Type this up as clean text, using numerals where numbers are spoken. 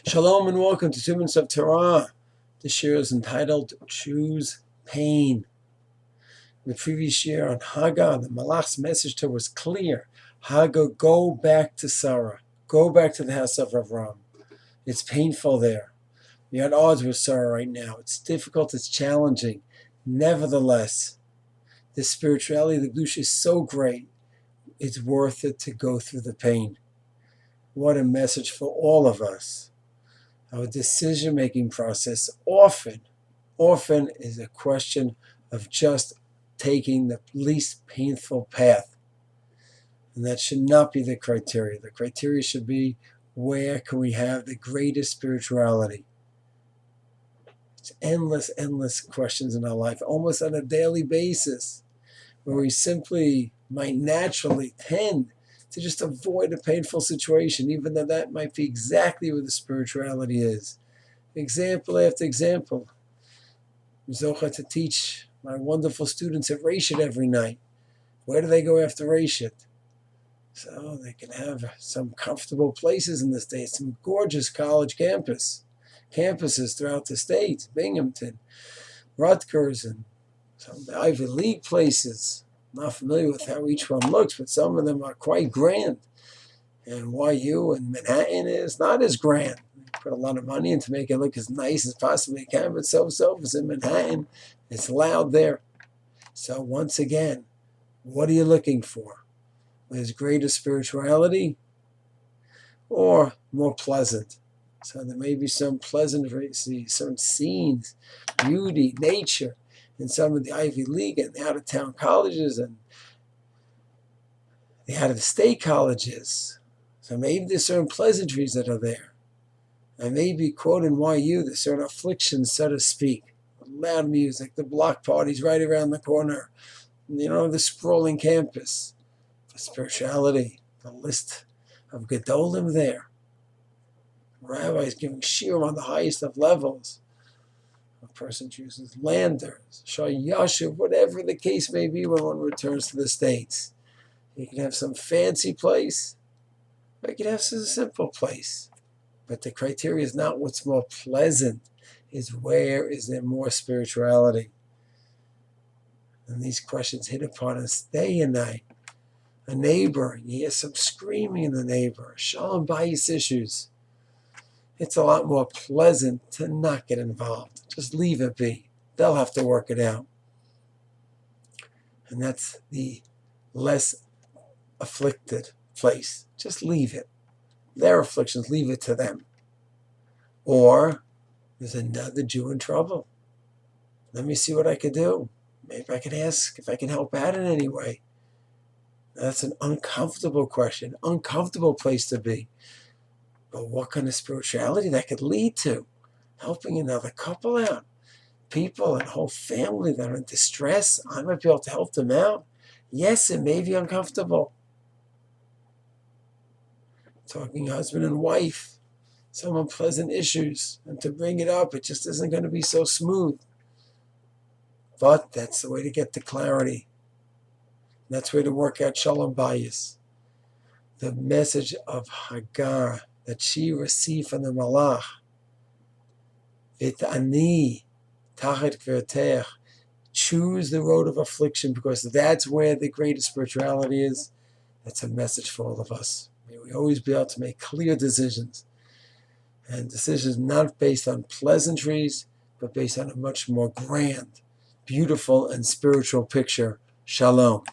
Shalom and welcome to 2 Minutes of Torah. This year is entitled Choose Pain. In the previous year on Haggah, the Malach's message to her was clear. Haggah, go back to Sarah. Go back to the house of Avram. It's painful there. You're at odds with Sarah right now. It's difficult, it's challenging. Nevertheless, the spirituality of the Kedusha is so great, it's worth it to go through the pain. What a message for all of us. Our decision-making process often is a question of just taking the least painful path. And that should not be the criteria. The criteria should be, where can we have the greatest spirituality? It's endless questions in our life, almost on a daily basis, where we simply might naturally tend to just avoid a painful situation, even though that might be exactly where the spirituality is. Example after example. I'm zocheh to teach my wonderful students at Parshat every night. Where do they go after Parshat? So they can have some comfortable places in the States, some gorgeous college campuses throughout the States, Binghamton, Rutgers, and some of the Ivy League places. Not familiar with how each one looks, but some of them are quite grand. And YU in Manhattan is not as grand. They put a lot of money in to make it look as nice as possibly can, but so is in Manhattan. It's loud there. So once again, what are you looking for? Is greater spirituality or more pleasant? So there may be some pleasantry, some scenes, beauty, nature, in some of the Ivy League and the out-of-town colleges and the out-of-state colleges. So maybe there's certain pleasantries that are there. And maybe, quote in YU, there's certain afflictions, so to speak. Loud music, the block parties right around the corner, the sprawling campus. For spirituality, the list of Gedolim there. Rabbis giving shiur on the highest of levels. A person chooses landers, Shah Yashuv, whatever the case may be when one returns to the States. You can have some fancy place, or you can have some simple place. But the criteria is not what's more pleasant, is where is there more spirituality. And these questions hit upon us day and night. A neighbor, you hear some screaming in the neighbor, shalom bayis issues. It's a lot more pleasant to not get involved. Just leave it be. They'll have to work it out. And that's the less afflicted place. Just leave it. Their afflictions, leave it to them. Or there's another Jew in trouble. Let me see what I could do. Maybe I can ask if I can help out in any way. That's an uncomfortable question, uncomfortable place to be. But what kind of spirituality that could lead to? Helping another couple out. People and whole family that are in distress, I might be able to help them out. Yes, it may be uncomfortable. Talking husband and wife, some unpleasant issues. And to bring it up, it just isn't going to be so smooth. But that's the way to get to clarity. That's the way to work out shalom bayis. The message of Hagar that she received from the Malach. V't'ani tachet gverteach. Choose the road of affliction because that's where the greatest spirituality is. That's a message for all of us. May we always be able to make clear decisions. And decisions not based on pleasantries, but based on a much more grand, beautiful, and spiritual picture. Shalom.